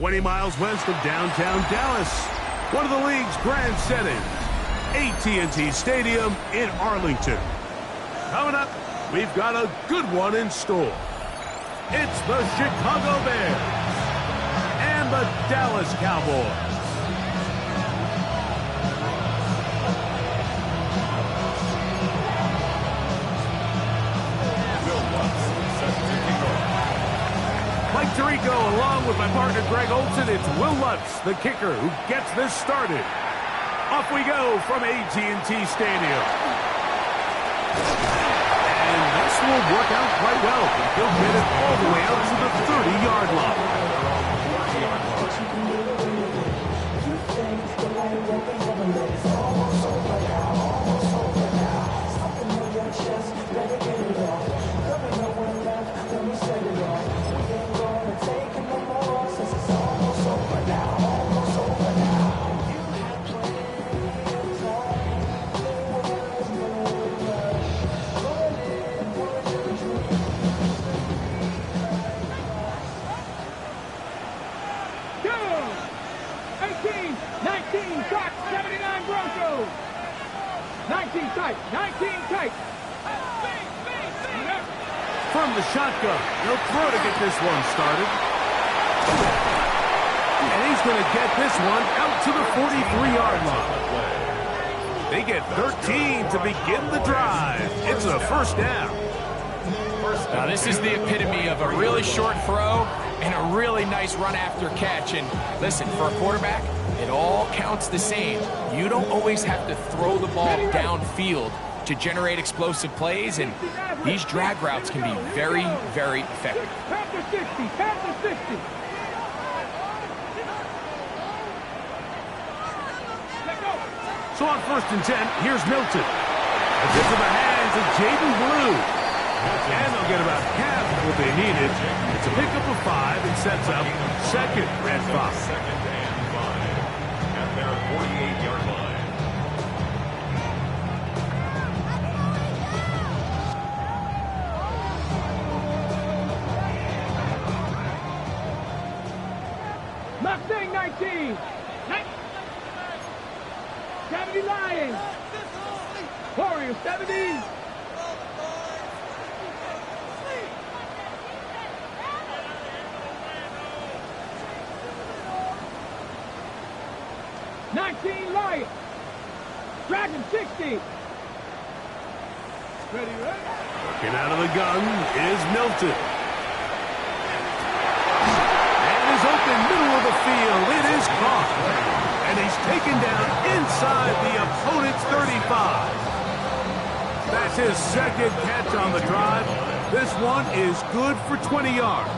20 miles west of downtown Dallas, one of the league's grand settings, AT&T Stadium in Arlington. Coming up, we've got a good one in store. It's the Chicago Bears and the Dallas Cowboys. Mike Tirico, along with my partner Greg Olson, it's Will Lutz, the kicker, who gets this started. Off we go from AT&T Stadium. And this will work out quite well. He'll get it all the way out to the 30-yard line. From the shotgun, he'll throw to get this one started. And he's going to get this one out to the 43-yard line. They get 13 to begin the drive. It's a first down. Now, this is the epitome of a really short throw and a really nice run after catch. And listen, for a quarterback, it all counts the same. You don't always have to throw the ball downfield to generate explosive plays, and these drag routes can be very, very effective. So on 1st and 10, here's Milton. It's into the hands of Jaden Blue. And they'll get about half of what they needed. It's a pickup of 5 and sets up 2nd and 5. At their 48-yard line. Mustang 19. 70 Lions. Warriors 70. Lions. Dragon 60. Ready. Working out of the gun is Milton. And is open middle of the field. It is caught. And he's taken down inside the opponent's 35. That's his 2nd catch on the drive. This one is good for 20 yards.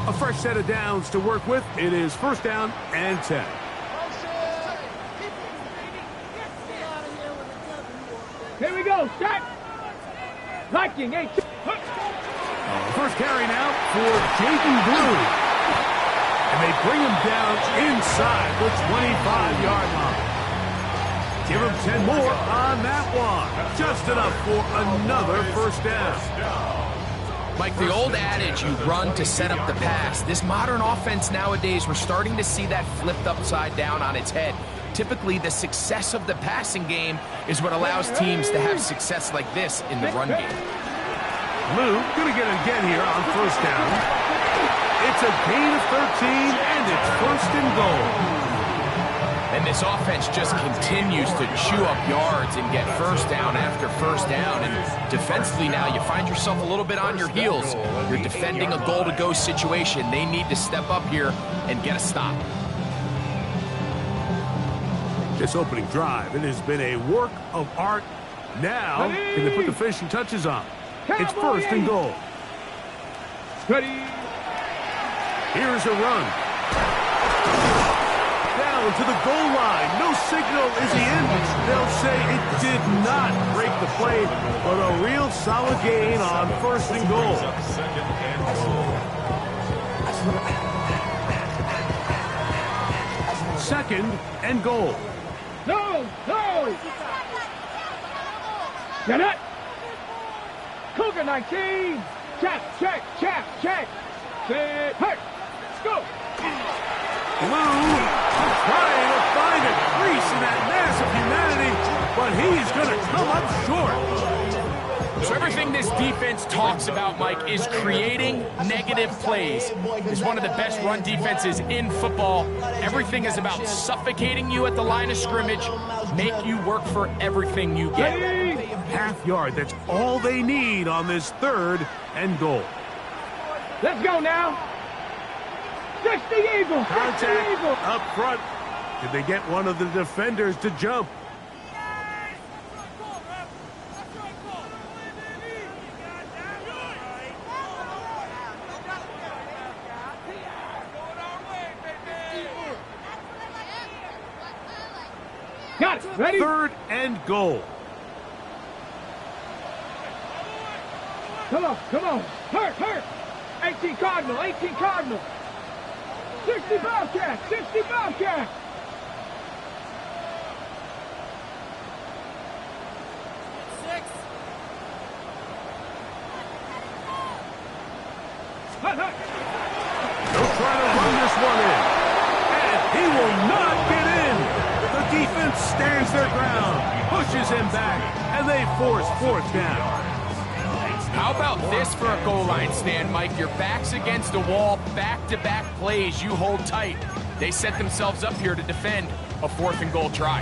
A fresh set of downs to work with. It is 1st down and 10. Here we go. Set. Viking 8. First carry now for Jaden Blue. And they bring him down inside the 25-yard line. Give him 10 more on that one. Just enough for another 1st down. Like the old adage, you run to set up the pass. This modern offense nowadays, we're starting to see that flipped upside down on its head. Typically, the success of the passing game is what allows teams to have success like this in the run game. Blue going to get it again here on 1st down. It's a gain of 13, and it's 1st and goal. And this offense just continues to chew up yards and get 1st down after 1st down. And defensively now, you find yourself a little bit on your heels. You're defending a goal-to-go situation. They need to step up here and get a stop. This opening drive, it has been a work of art. Now, can they put the finishing touches on? It's 1st and goal. Ready. Here's a run. Down to the goal line. No signal. Is he in? They'll say it did not break the play, but a real solid gain on 1st and goal. second and goal. No, no. Get it. Cougar 19. Check, check, check, check. Set, hey, let's go. Blue trying to find a crease in that mass of humanity, but he's going to come up short. So everything this defense talks about, Mike, is creating negative plays. It's one of the best run defenses in football. Everything is about suffocating you at the line of scrimmage, make you work for everything you get. Ready? Half yard, that's all they need on this third and goal. Let's go now. 60 Eagles. 60 Contact Eagles. up front. Did they get one of the defenders to jump? Got it. Ready? Third and goal. Come on, come on. Hurt, hurt. 18 Cardinal, 18 Cardinal. 60 Bobcat, 60 Bobcat. Hut, hut. They'll try to run this one in. And he will not get in. The defense stands their ground, pushes him back, and they force fourth down. How about this for a goal line stand, Mike? Your back's against a wall, back-to-back plays, you hold tight. They set themselves up here to defend a fourth and goal try.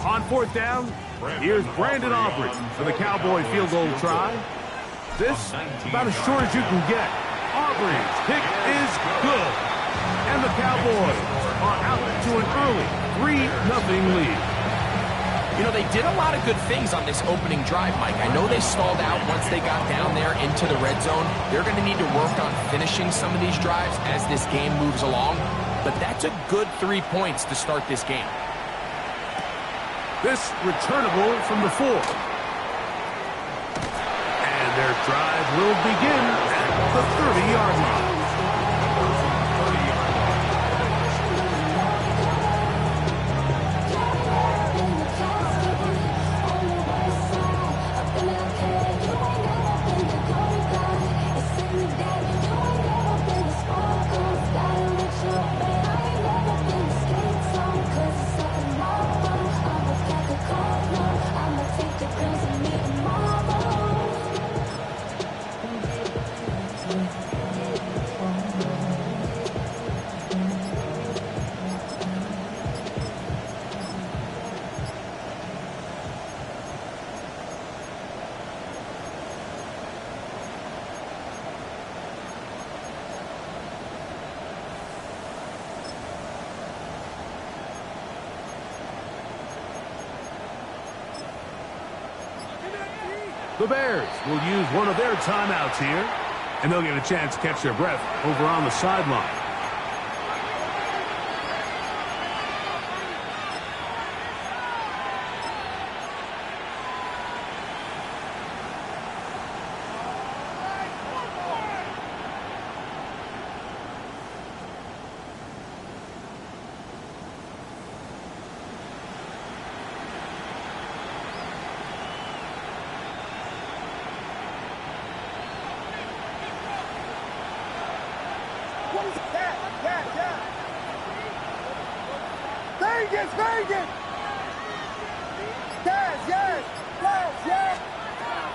On fourth down, here's Brandon Aubrey for the Cowboy field goal try. This, about as short as you can get. Aubrey's kick is good. And the Cowboys are out to an early 3-0 lead. You know, they did a lot of good things on this opening drive, Mike. I know they stalled out once they got down there into the red zone. They're going to need to work on finishing some of these drives as this game moves along. But that's a good 3 points to start this game. This returnable from the 4. And their drive will begin at the 30-yard line. The Bears will use one of their timeouts here, and they'll get a chance to catch their breath over on the sideline.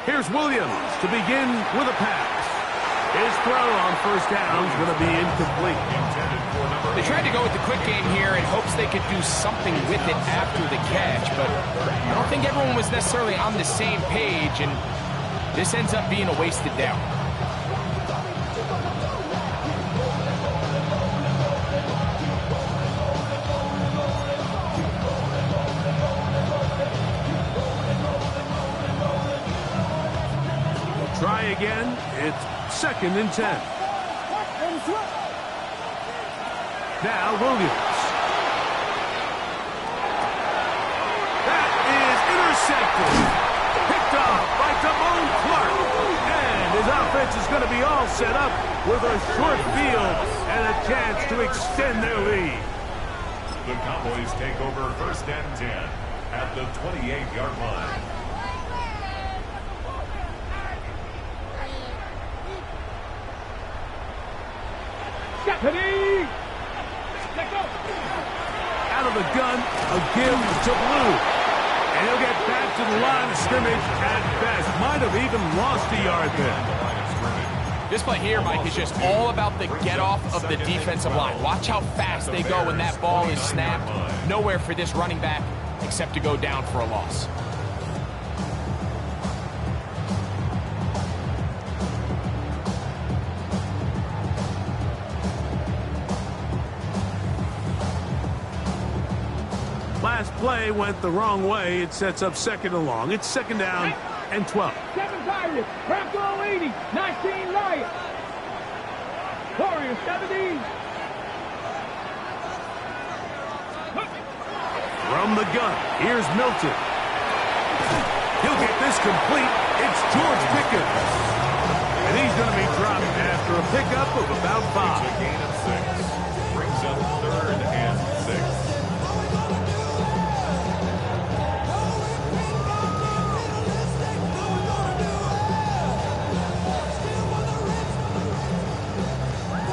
Here's Williams to begin with a pass. His throw on first down is going to be incomplete. They tried to go with the quick game here in hopes they could do something with it after the catch, but I don't think everyone was necessarily on the same page, and this ends up being a wasted down. Try again. It's 2nd and 10. Now Williams. That is intercepted. all set up with a short field and a chance to extend their lead. The Cowboys take over 1st and 10 at the 28-yard line. Stephanie! Out of the gun, a give to Blue. And he'll get back to the line of scrimmage at best. Might have even lost a yard there. This play here, Mike, is just all about the get-off of the defensive line. Watch how fast they go when that ball is snapped. Nowhere for this running back except to go down for a loss. Last play went the wrong way. It sets up 2nd and long. It's 2nd down and 12. 7 Pirates, Bronco 80, 19 Lions. Warriors 70. From the gun, here's Milton. He'll get this complete. It's George Pickens. And he's going to be dropped after a pickup of about 5. It's a gain of 6. Brings up 3rd and 6.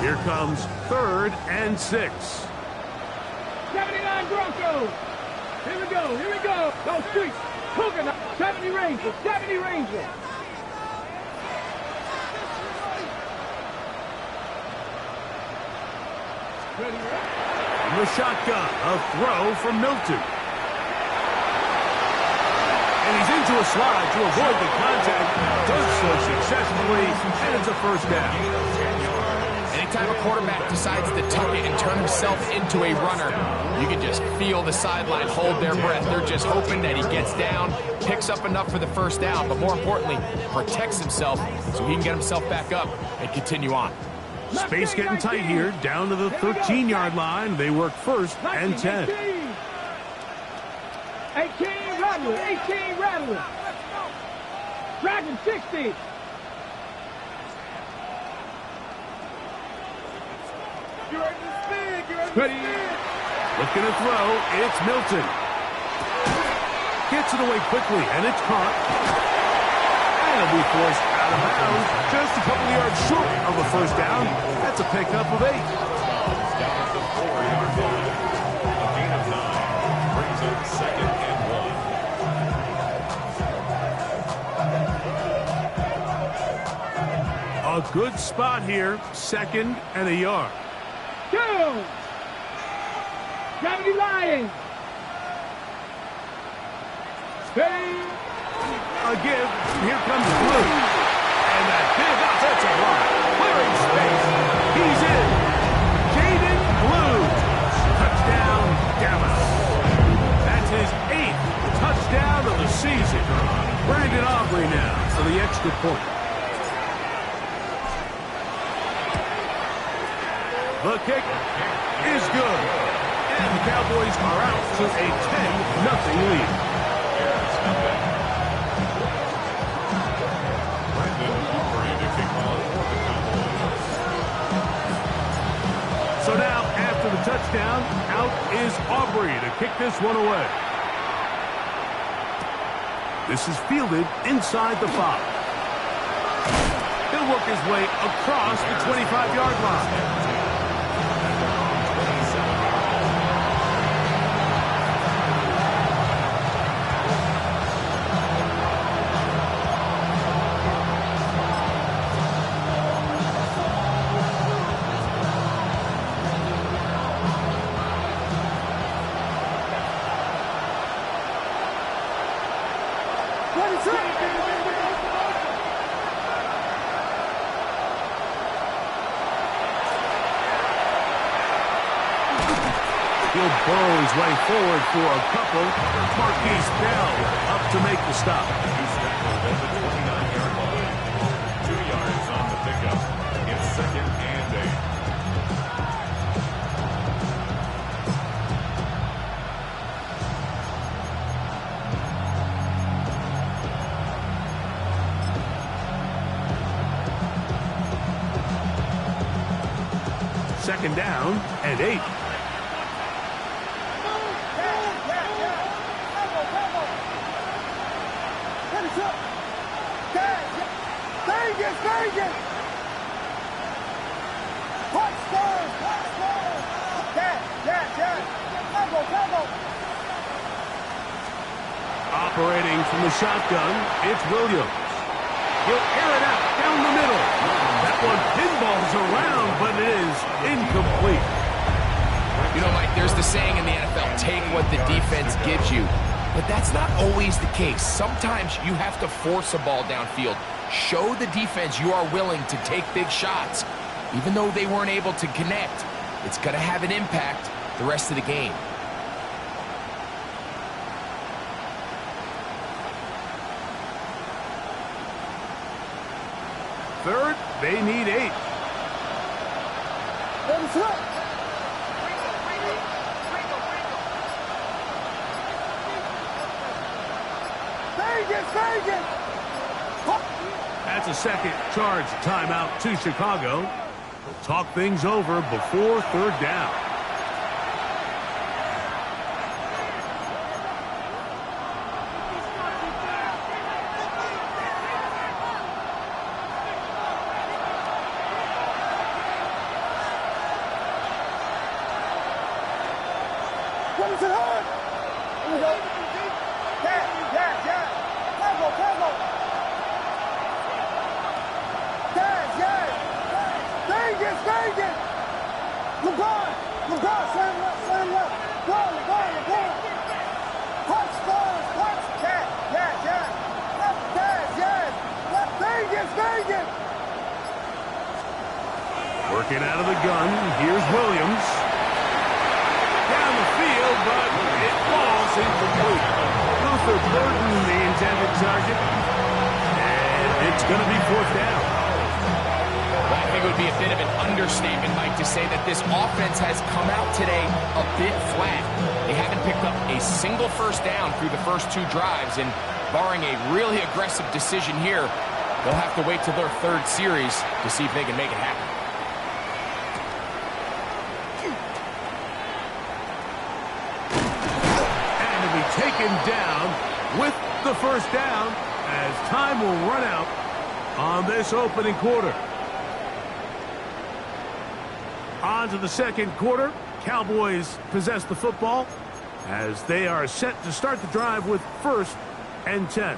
Here comes 3rd and 6. 79 Broncos. Here we go, here we go. Go streets. Coconut. 70 Rangers, 70 Rangers. From the shotgun, a throw from Milton. And he's into a slide to avoid the contact. Does so successfully, and it's a 1st down. Anytime a quarterback decides to tuck it and turn himself into a runner, you can just feel the sideline hold their breath. They're just hoping that he gets down, picks up enough for the 1st down, but more importantly, protects himself so he can get himself back up and continue on. Space getting tight here, down to the 13-yard line. They work 1st and 10. 18 Rattler, 18 Rattler. Dragon 60. Ready. Looking to throw. It's Milton. Gets it away quickly, and it's caught. And it'll be forced out of bounds. Just a couple of yards short of a 1st down. That's a pickup of 8. Down at the 4-yard line. A gain of 9. Brings up 2nd and 1. A good spot here. 2nd and a yard. 2. 70 Lions. Ready. A give. Here comes Blue. And that big offensive line. Clearing space. He's in. Jaden Blue. Touchdown, Dallas. That's his 8th touchdown of the season. Brandon Aubrey now for the extra point. The kick is good. And the Cowboys are out to a 10-0 lead. So now, after the touchdown, out is Aubrey to kick this one away. This is fielded inside the 5. He'll work his way across the 25-yard line. He'll burrow his way forward for a couple. Marquise Bell up to make the stop. He's tackled at the 29-yard line. 2 yards on the pickup. It's 2nd and 8. second down and 8. Operating from the shotgun, it's Williams. He'll air it out down the middle. That one pinballs around, but it is incomplete. You know, Mike, there's the saying in the NFL, take what the defense gives you. But that's not always the case. Sometimes you have to force a ball downfield. Show the defense you are willing to take big shots. Even though they weren't able to connect, it's going to have an impact the rest of the game. Third, they need 8. That's a second charge timeout to Chicago. We'll talk things over before third down. Working out of the gun, here's Williams. Down the field, but it falls incomplete. Luther Burden, the intended target. And it's going to be fourth down. Well, I think it would be a bit of an understatement, Mike, to say that this offense has come out today a bit flat. They haven't picked up a single first down through the first 2 drives, and barring a really aggressive decision here, they'll have to wait till their third series to see if they can make it happen. Taken down with the first down as time will run out on this opening quarter. On to the second quarter. Cowboys possess the football as they are set to start the drive with 1st and 10.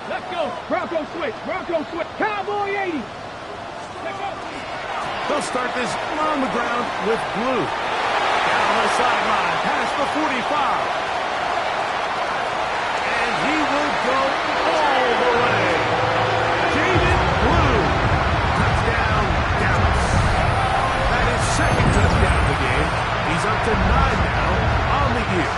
Let's go. Bronco switch. Bronco switch. Cowboy 80. They'll start this on the ground with Blue. Down the sideline, past the 45. And he will go all the way. David Blue. Touchdown, Dallas. That is second touchdown of the game. He's up to 9 now on the year.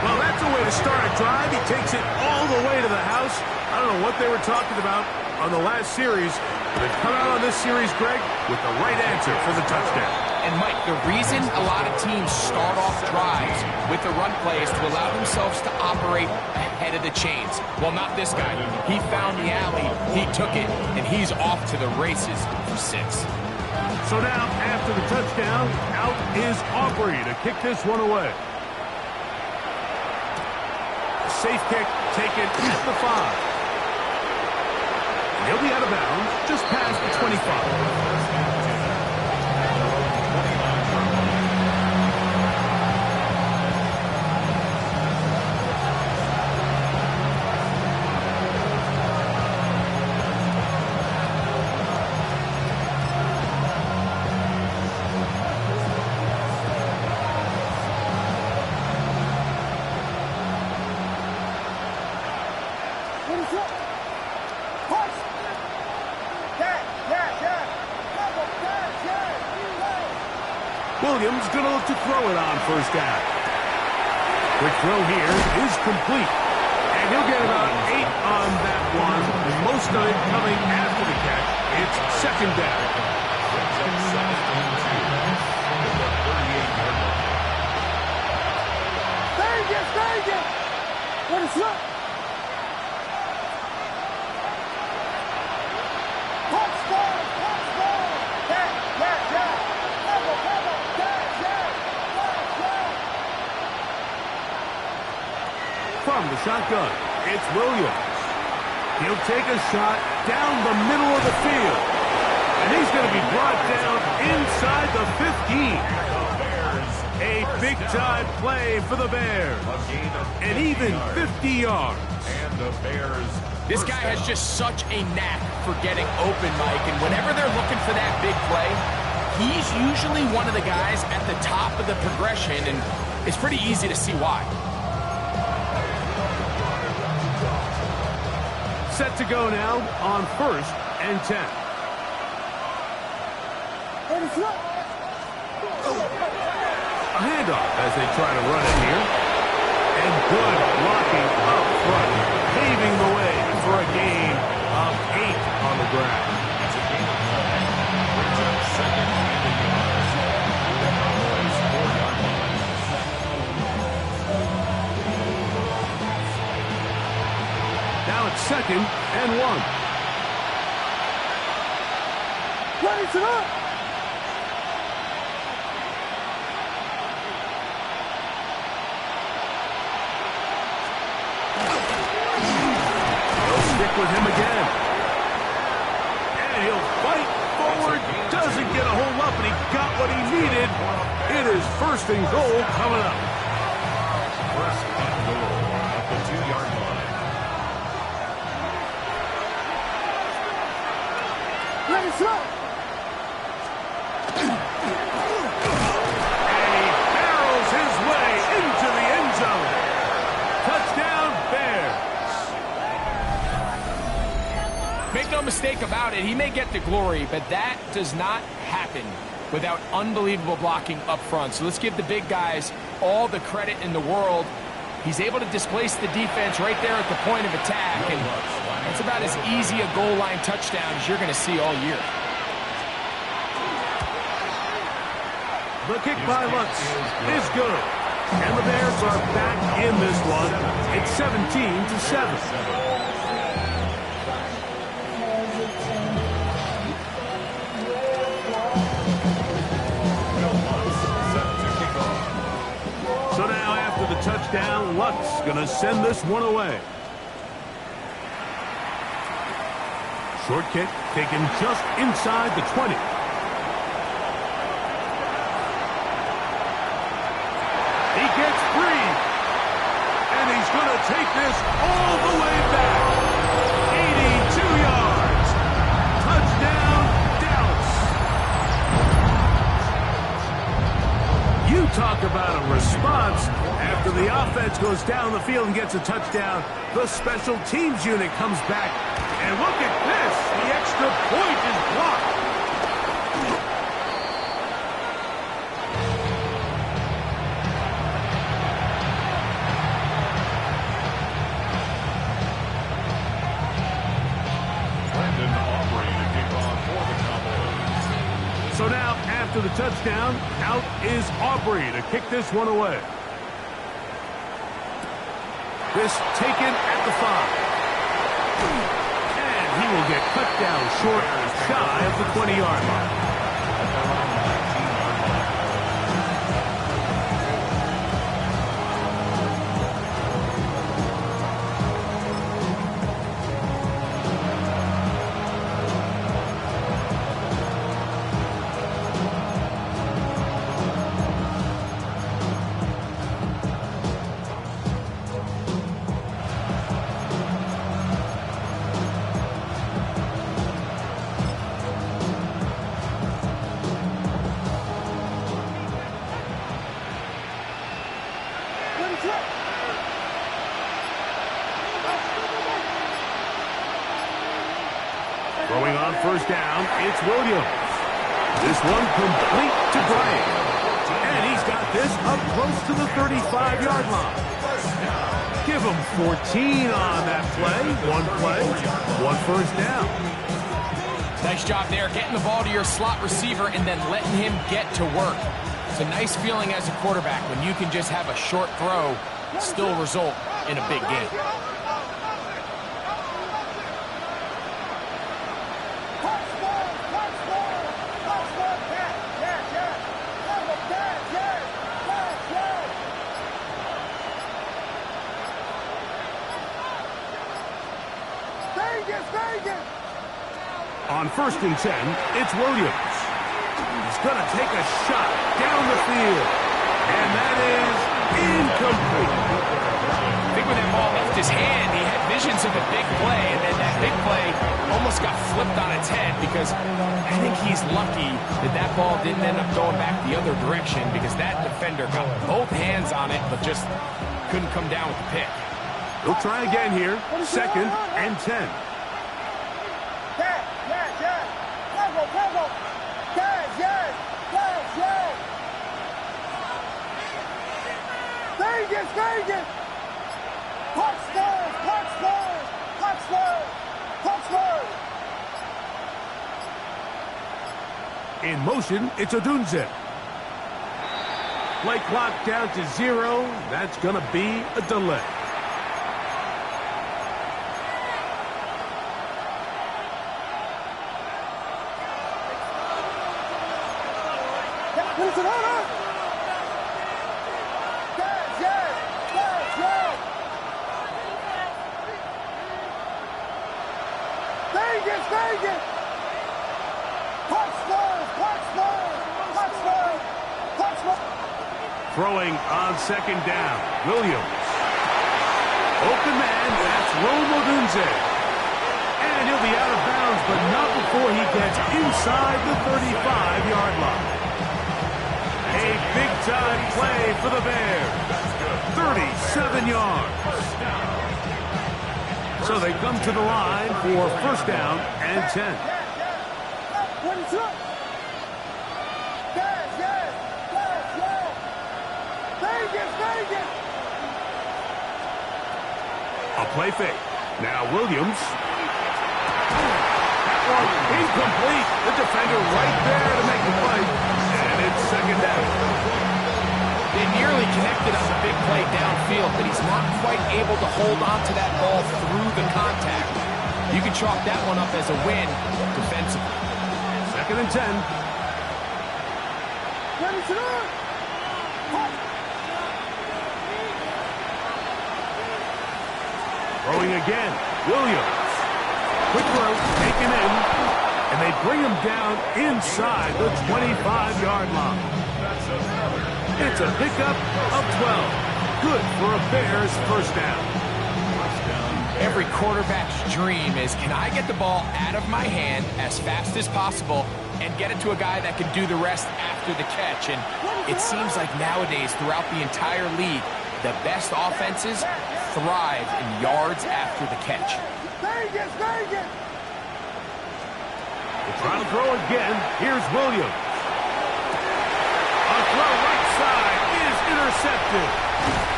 Well, that's a way to start a drive. He takes it all the way to the house. I don't know what they were talking about on the last series, but they've come out on this series, Greg, with the right answer for the touchdown. And, Mike, the reason a lot of teams start off drives with the run play is to allow themselves to operate ahead of the chains. Well, not this guy. He found the alley, he took it, and he's off to the races for 6. So now, after the touchdown, out is Aubrey to kick this one away. Safe kick taken at the 5. And he'll be out of bounds just past the 25. Williams going to look to throw it on first down. Quick throw here is complete. And he'll get about 8 on that one. Most of it coming after the catch. It's second down. What is up? From the shotgun, it's Williams. He'll take a shot down the middle of the field. And he's going to be brought down inside the 15. A big-time play for the Bears. And even 50 yards. And the Bears. This guy has just such a knack for getting open, Mike, and whenever they're looking for that big play, he's usually one of the guys at the top of the progression, and it's pretty easy to see why. Set to go now on 1st and 10. A handoff as they try to run it here. And good blocking up front, paving the way for a gain of 8 on the ground. It's a game of play. Brings up 2nd and the yards. The Cowboys 4-yard line. Now it's 2nd and 1. What is it up? With him again. And he'll fight forward. Doesn't get a hold up, and he got what he needed. It is 1st and goal coming up. 1st and goal at the 2-yard line. What is up? And he barrels his way into the end zone. Touchdown, Bears. Make no mistake about it, he may get the glory, but that does not happen without unbelievable blocking up front. So let's give the big guys all the credit in the world. He's able to displace the defense right there at the point of attack, and that's about as easy a goal line touchdown as you're going to see all year. The kick by Lutz is good. And the Bears are back in this one. It's 17-7. Touchdown, Lutz gonna send this one away. Short kick taken just inside the 20. He gets free, and he's gonna take this all the way back. 82 yards. Touchdown, Dallas. You talk about a response. After the offense goes down the field and gets a touchdown, the special teams unit comes back. And look at this. The extra point is blocked. Brendan Aubrey to kick off for the Cowboys. So now, after the touchdown, out is Aubrey to kick this one away. This taken at the 5. And he will get cut down short, shy of the 20-yard line. Throwing on 1st down, it's Williams. This one complete to Bryant. And he's got this up close to the 35-yard line. Give him 14 on that play. One 1st down. Nice job there, getting the ball to your slot receiver and then letting him get to work. It's a nice feeling as a quarterback when you can just have a short throw still result in a big game. On 1st and 10, it's Williams. He's going to take a shot down the field. And that is incomplete. I think when that ball left his hand, he had visions of a big play, and then that big play almost got flipped on its head because I think he's lucky that that ball didn't end up going back the other direction because that defender got both hands on it but just couldn't come down with the pick. He'll try again here. 2nd and 10. In motion, it's Odunze. Play clock down to 0. That's going to be a delay. Throwing on 2nd down, Williams. Open man, that's Odunze. And he'll be out of bounds, but not before he gets inside the 35-yard line. A big-time play for the Bears. 37 yards. So they come to the line for 1st down and 10. A play fake. Now Williams. That one incomplete. The defender right there to make the play. And it's 2nd down. They nearly connected on the big play downfield, but he's not quite able to hold on to that ball through the contact. You can chalk that one up as a win defensively. 2nd and 10. Throwing again, Williams. Quick throw, taken in, and they bring him down inside the 25-yard line. It's a pickup of 12. Good for a Bears 1st down. Every quarterback's dream is, can I get the ball out of my hand as fast as possible and get it to a guy that can do the rest after the catch? And it seems like nowadays, throughout the entire league, the best offenses thrive in yards after the catch. They're trying to throw again. Here's Williams. A throw right side is intercepted.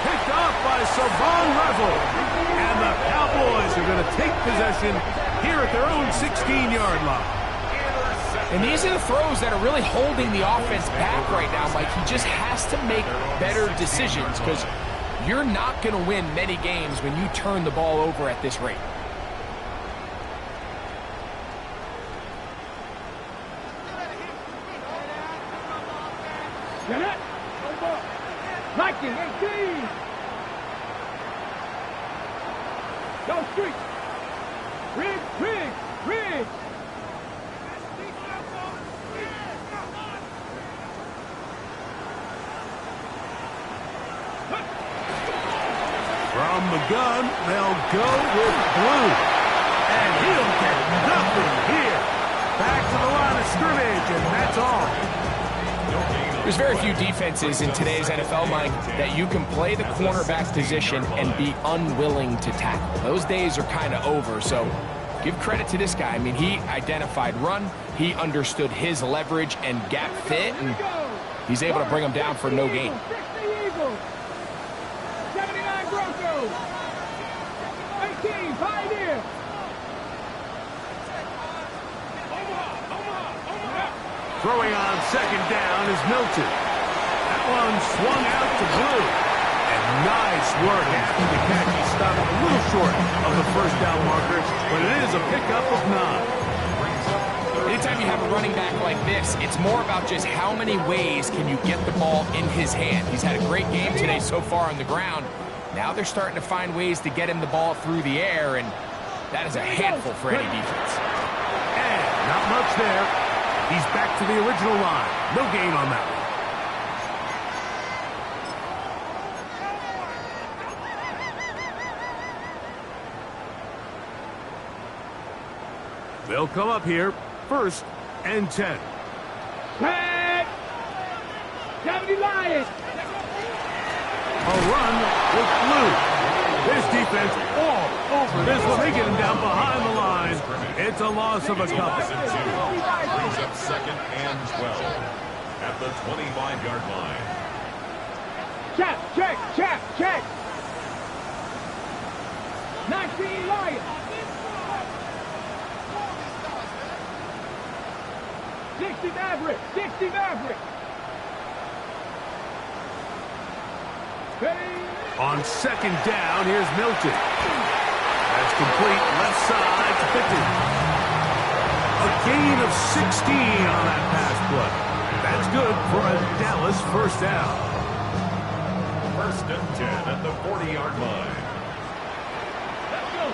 Picked off by Savon Revel. And the Cowboys are going to take possession here at their own 16-yard line. And these are the throws that are really holding the offense back right now. Like, he just has to make better decisions because you're not going to win many games when you turn the ball over at this rate. Get it? Like it, 18. Go street. Rig. From the gun, they'll go with Blue. And he'll get nothing here. Back to the line of scrimmage, and that's all. There's very few defenses in today's NFL, Mike, that you can play the cornerback position and be unwilling to tackle. Those days are kind of over, so give credit to this guy. I mean, he identified run, he understood his leverage and gap fit, and he's able to bring him down for no gain. 79 Broncos. 18 Pioneer. Throwing on 2nd down is Milton. That one swung out to Blue. And Nice work after the catch. He stopped a little short of the first down marker, but it is a pickup of 9. Anytime you have a running back like this, it's more about just how many ways can you get the ball in his hand. He's had a great game today so far on the ground. Now they're starting to find ways to get him the ball through the air, and that is a handful for any defense. And not much there. He's back to the original line. No gain on that one. They'll come up here. 1st and 10. Tag! 70 Lions! A run with Blue. This defense all over this one. They get him down behind the line. It's a loss of a couple. Brings up 2nd and 12 at the 25-yard line. Check! 19 Lions! 60 Maverick! Ready? On 2nd down, here's Milton. That's complete, left side to 50. A gain of 16 on that pass play. That's good for a Dallas 1st down. 1st and 10 at the 40-yard line. Let's go!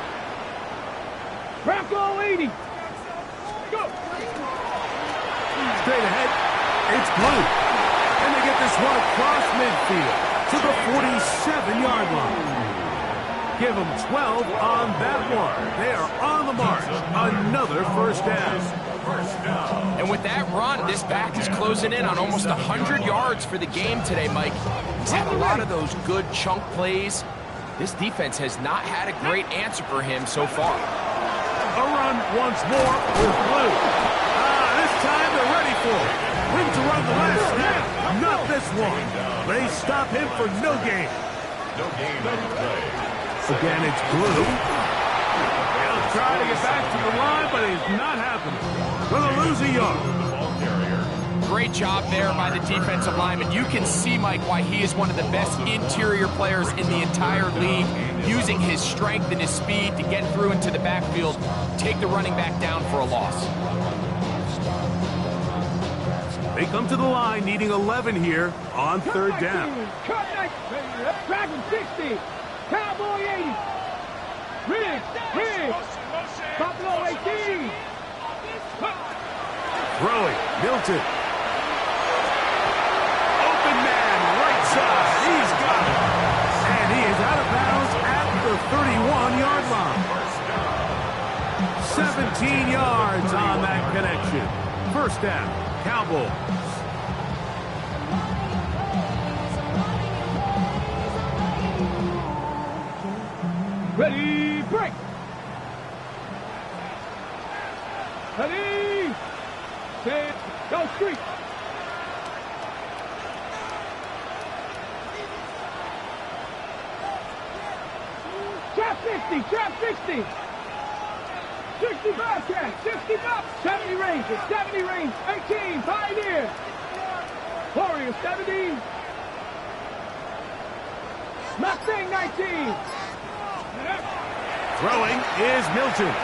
Bronco 80! Go! Straight ahead, it's Blue. And they get this one across midfield to the 47-yard line. Give them 12 on that one. They are on the march. Another 1st down. And with that run, this back is closing in on almost 100 yards for the game today, Mike. He's had a lot of those good chunk plays. This defense has not had a great answer for him so far. A run once more with Blue. This time they're ready for it. Room to run the last snap. Not this one. They stop him for no gain. No gain on the play. Again, it's Blue. He'll try to get back to the line, but it's not happening. Gonna lose a yard. The ball carrier. Great job there by the defensive lineman. You can see, Mike, why he is one of the best interior players in the entire league, using his strength and his speed to get through into the backfield, take the running back down for a loss. They come to the line needing 11 here on 3rd down. Cut next! Dragon 60! Cowboy 80! Riggs! Buffalo 18! Throwing, Milton. Open man, right side. He's got it. And he is out of bounds at the 31-yard line. 17 yards on that connection. 1st down. Cowboys. Ready, break! Ready, set, go street! Trap 60! 65 catch, 65, 70 range, 18, Pioneer. Warriors 70. Mustang 19. Throwing is Milton.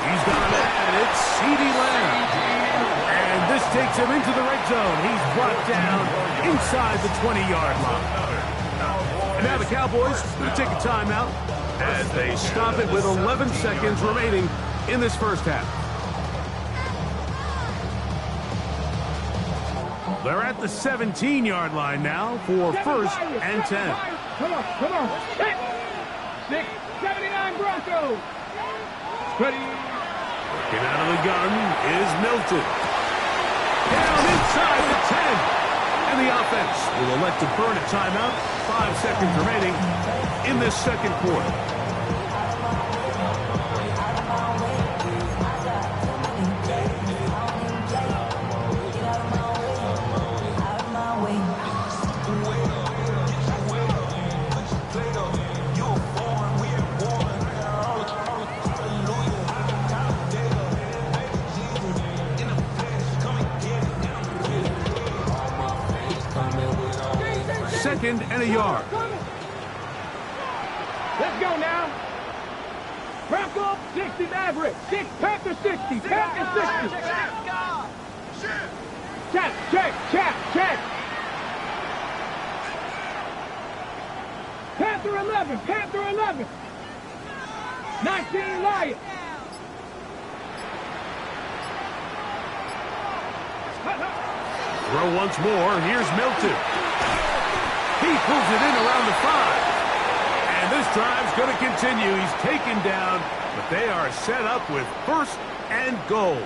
He's got it, and it's C.D. Lamb. And this takes him into the red zone. He's brought down inside the 20-yard line. And now the Cowboys will take a timeout as they stop it with 11 seconds remaining in this 1st half. They're at the 17-yard line now for 1st and 10. Come on. 6, 79 Broncos. Ready. Get out of the gun is Milton. Down inside the 10. And the offense will elect to burn a timeout. 5 seconds remaining in this 2nd quarter. 2nd and a yard. Let's go now. Bronco 60 Maverick. Panther 60. Panther 60. Check. Panther 11. Panther 11. 19 Lion. Throw once more. Here's Milton. He pulls it in around the 5. And this drive's going to continue. He's taken down, but they are set up with 1st and goal.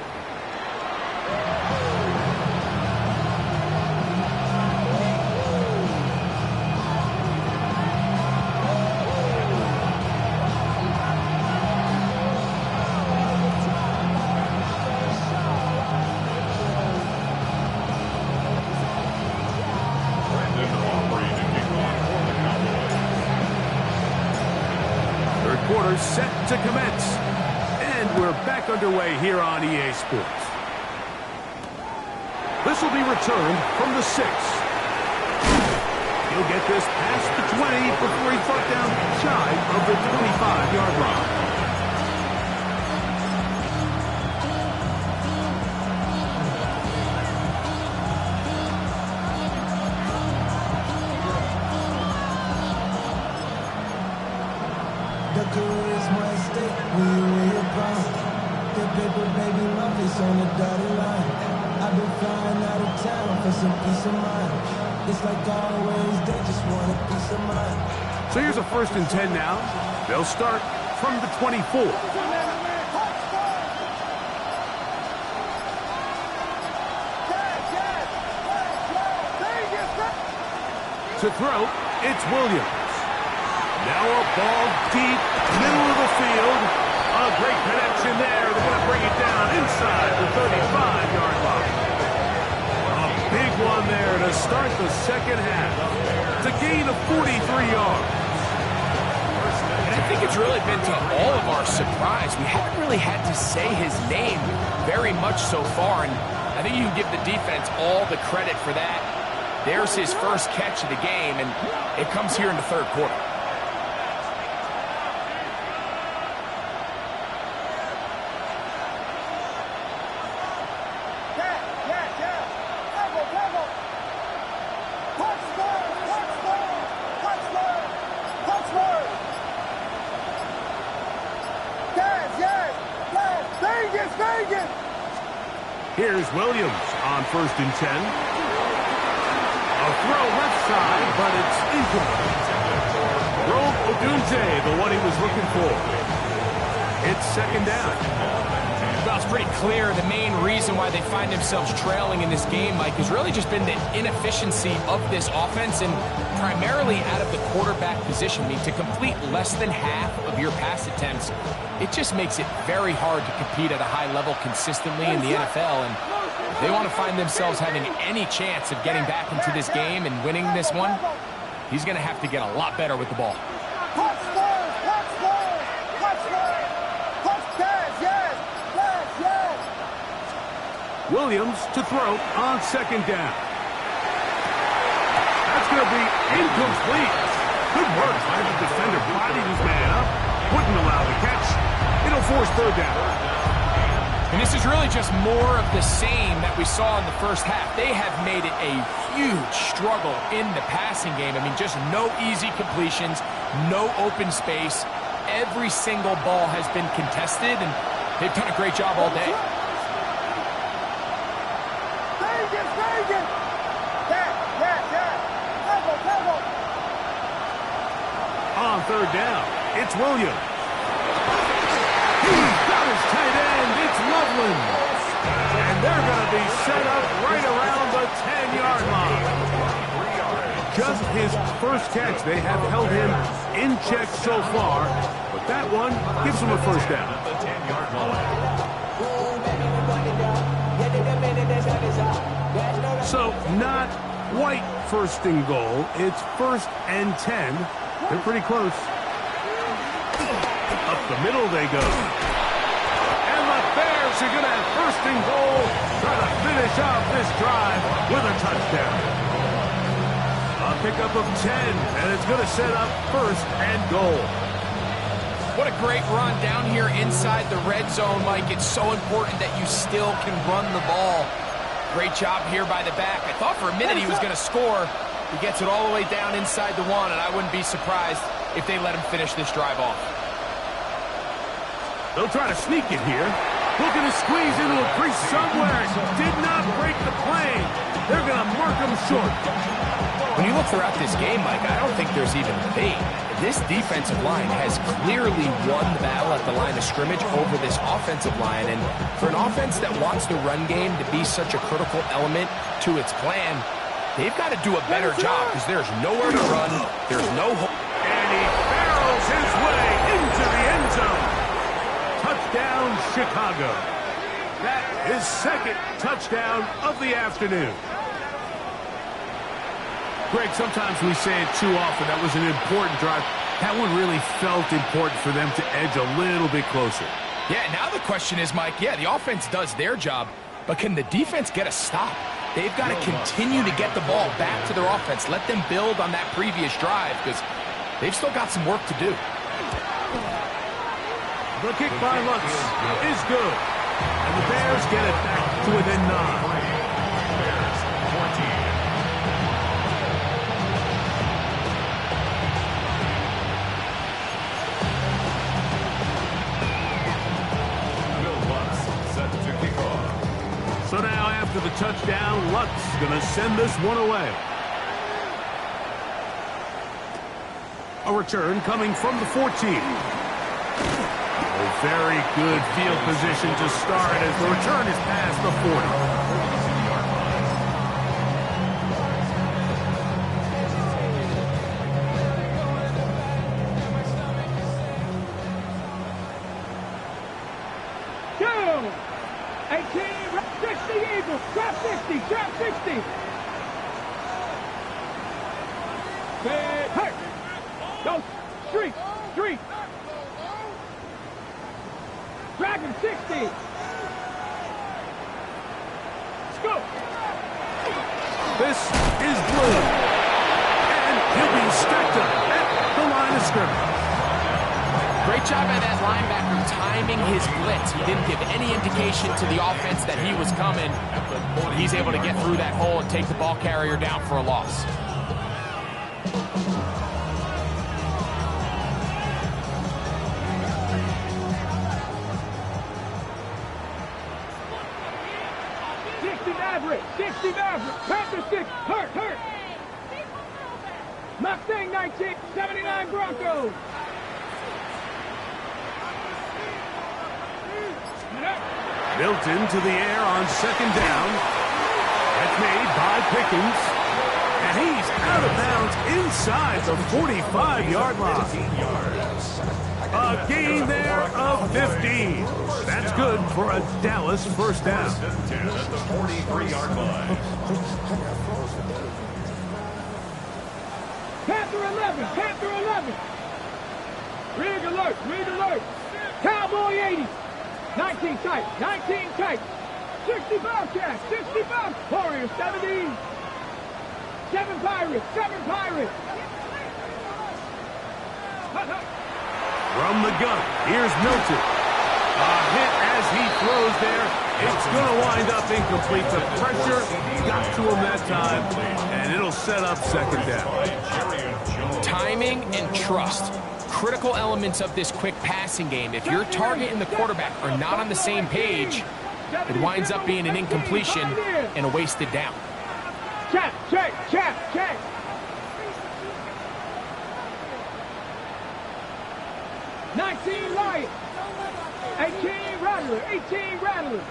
Quarter set to commence. And we're back underway here on EA Sports. This will be returned from the 6. He'll get this past the 20 before he's brought down shy of the 25-yard line. The career is my stake, we are proud. The paper, baby, my face on the dotted line. I've been flying out of town for some peace of mind. It's like always, they just want a peace of mind. So here's a 1st and 10 now. They'll start from the 24. To throw, it's Williams. Now a ball deep, middle of the field. A great connection there. They're going to bring it down inside the 35-yard line. A big one there to start the 2nd half. It's a gain of 43 yards. And I think it's really been to all of our surprise. We haven't really had to say his name very much so far, and I think you can give the defense all the credit for that. There's his first catch of the game, and it comes here in the 3rd quarter. Here's Williams on 1st and 10. A throw left side, but it's incomplete. Rome Odunze, the one he was looking for. It's 2nd down. Well, it's pretty clear the main reason why they find themselves trailing in this game, Mike, has really just been the inefficiency of this offense and primarily out of the quarterback position. I mean, to complete less than half of your pass attempts, it just makes it very hard to compete at a high level consistently in the NFL. And if they want to find themselves having any chance of getting back into this game and winning this one, he's going to have to get a lot better with the ball. Williams to throw on 2nd down. That's going to be incomplete. Good work by the defender. Bodied his man up. Wouldn't allow the catch. It'll force 3rd down. And this is really just more of the same that we saw in the 1st half. They have made it a huge struggle in the passing game. I mean, just no easy completions, no open space. Every single ball has been contested, and they've done a great job all day. On 3rd down, it's Williams. He's got his tight end. It's Loveland. And they're going to be set up right around the 10-yard line. Just his 1st catch. They have held him in check so far, but that one gives him a 1st down. So not quite 1st and goal. It's 1st and 10. They're pretty close. Up the middle they go. And the Bears are going to have 1st and goal. Try to finish off this drive with a touchdown. A A pickup of 10, and it's going to set up first and goal. What a great run down here inside the red zone, Mike. It's so important that you still can run the ball. Great job here by the back. I thought for a minute he was going to score. He gets it all the way down inside the 1, and I wouldn't be surprised if they let him finish this drive off. They'll try to sneak it here. Looking to squeeze into a crease somewhere. Did not break the plane. They're going to mark him short. When you look throughout this game, Mike, I don't think there's even debate. This defensive line has clearly won the battle at the line of scrimmage over this offensive line. And for an offense that wants the run game to be such a critical element to its plan, they've got to do a better job because there's nowhere to run. There's no hope. And he barrels his way into the end zone. Touchdown, Chicago. That is second touchdown of the afternoon. Greg, sometimes we say it too often. That was an important drive. That one really felt important for them to edge a little bit closer. Yeah, now the question is, Mike, yeah, the offense does their job, but can the defense get a stop? They've got to continue to get the ball back to their offense. Let them build on that previous drive because they've still got some work to do. The kick by Lutz is good. And the Bears get it back to within 9. Bears 14. So now after the touchdown, Lutz going to send this one away. A return coming from the 14. A very good field position to start as the return is past the 40. Trap 60, trap 60. Hurt. Go. Street. Street. Dragon 60. Scoop. This is blue. And he'll be stacked up at the line of scrimmage. Great job by that linebacker timing his blitz. He didn't give any indication to the offense that he was coming. He's able to get through that hole and take the ball carrier down for a loss. Maverick, 60 Maverick, Panther 6, hurt. Mustang 19, 79 Broncos. Milton to the air on second down. That's made by Pickens. And he's out of bounds inside the 45-yard line. A gain there of 15. That's good for a Dallas first down. At the 43-yard line. Panther 11. Rig alert. Cowboy 80. 19 tight. 60 Bobcats, 65. Warriors 70. 7 Pirates. From the gun, here's Milton. A hit as he throws there. It's going to wind up incomplete. The pressure got to him that time, and it'll set up second down. Timing and trust. Critical elements of this quick passing game. If your target and the quarterback are not on the same page, it winds up being an incompletion and a wasted down. Check. 19 Lion. 18 Rattler.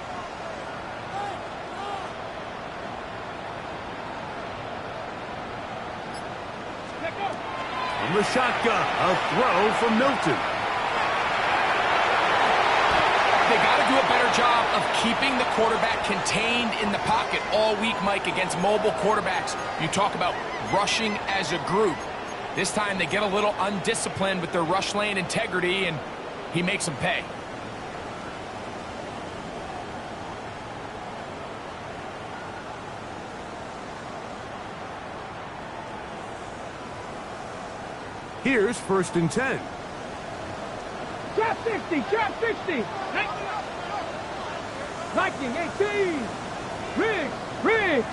From the shotgun, a throw from Milton. They got to do a better job of keeping the quarterback contained in the pocket all week, Mike, against mobile quarterbacks. You talk about rushing as a group. This time they get a little undisciplined with their rush lane integrity, and he makes them pay. Here's 1st and 10. Trap 60, trap 60. Lightning 18. Riggs.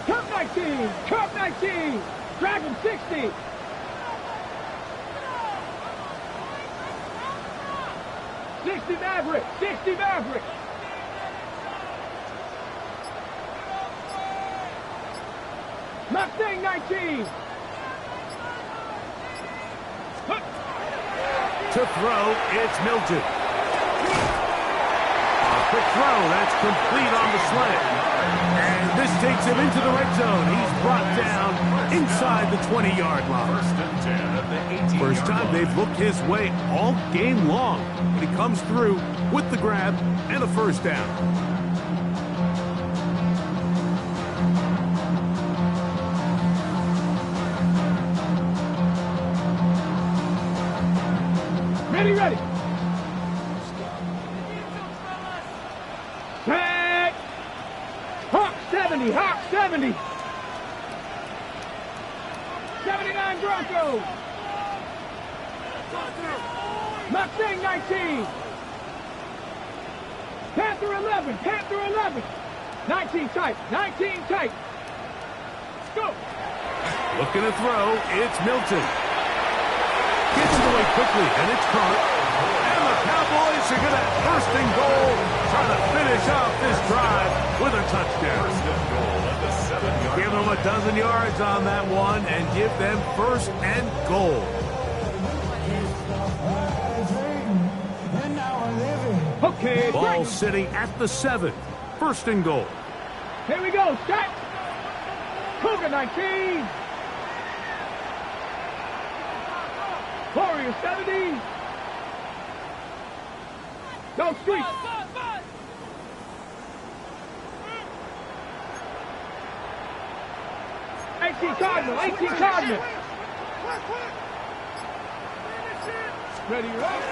Cup 19. Dragon 60. Maverick. Mustang 19. To throw, it's Milton. A quick throw, that's complete on the slant. And this takes him into the red zone. He's brought down inside the 20-yard line. 1st and 10 at the 18-yard First time line. they've looked his way all game long. But he comes through with the grab and a 1st down. Ready. Tag. Hawk 70. 79 Broncos. Mustang 19. Panther 11. 19 tight. Go. Looking to throw, it's Milton. Gets it away quickly, and it's caught. And the Cowboys are going to have 1st and goal, trying to finish off this drive with a touchdown. 1st and goal at the 7-yard Give them a dozen yards on that one and give them 1st and goal. Okay. Ball sitting at the 7. 1st and goal. Here we go. Set. Cougar 19. Warrior 70. Go street. 18 Cardinal. Ready, right?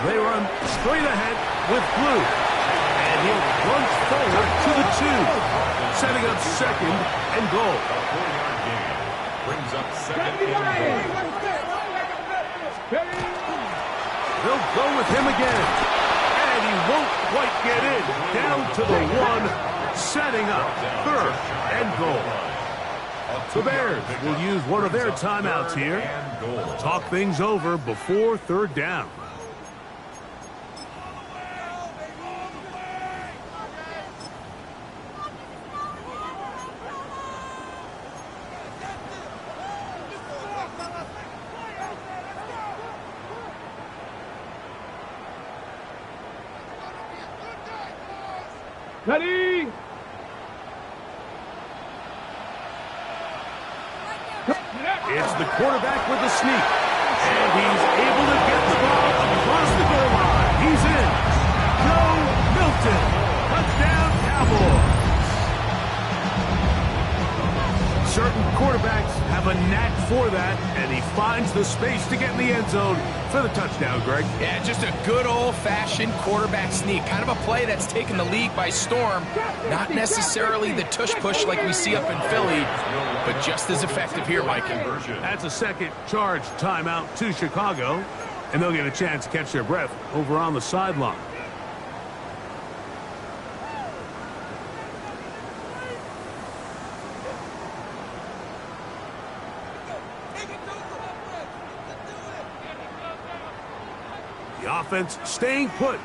They run straight ahead with Blue. And he'll plunge forward to the 2. Setting up 2nd and goal. A 4-yard gain. Brings up 2nd and goal. They'll go with him again. And he won't quite get in. Down to the 1. Setting up 3rd and goal. The Bears will use one of their timeouts here. Talk things over before 3rd down. Ready? It's the quarterback with the sneak. And he's able to get the ball across the goal line. He's in. Joe Milton. Touchdown, Cowboys. Certain quarterbacks have a knack for that, and he finds the space to get in the end zone for the touchdown, Greg. Yeah, just a good old-fashioned quarterback sneak. Kind of a play that's taken the league by storm. Not necessarily the tush-push like we see up in Philly, but just as effective here, Mike. That's a second charge timeout to Chicago, and they'll get a chance to catch their breath over on the sideline. The offense staying put.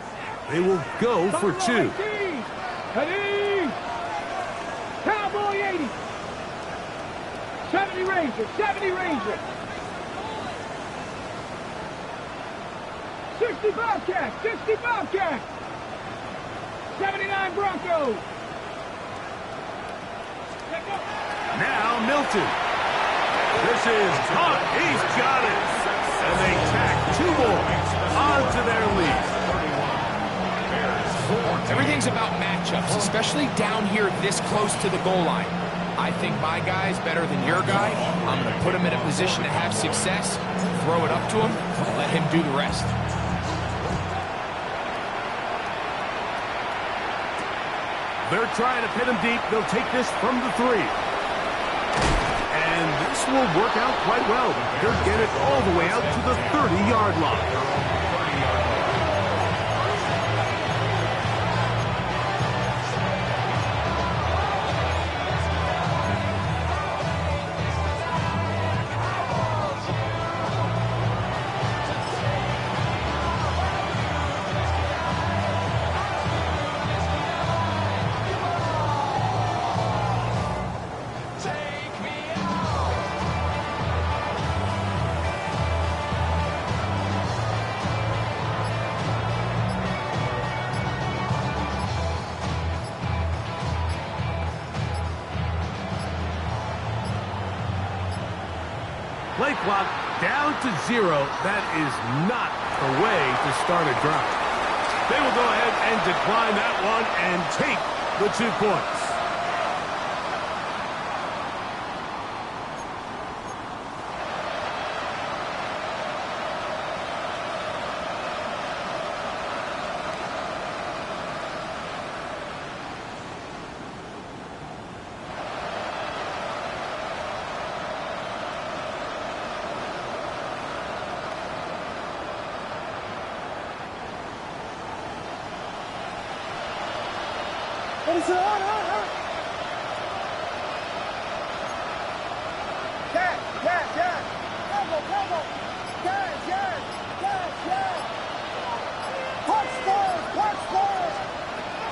They will go for 2. Ready? Cowboy 80. 70 Ranger. 60 Bobcat. 79 Broncos. Now Milton. This is caught. He's got it. And they tack 2 more onto their lead. Everything's about matchups, especially down here this close to the goal line. I think my guy's better than your guy. I'm going to put him in a position to have success, throw it up to him, let him do the rest. They're trying to pit him deep. They'll take this from the 3. And this will work out quite well. He'll get it all the way out to the 30-yard line. Play clock down to 0. That is not the way to start a drive. They will go ahead and decline that one and take the 2 points.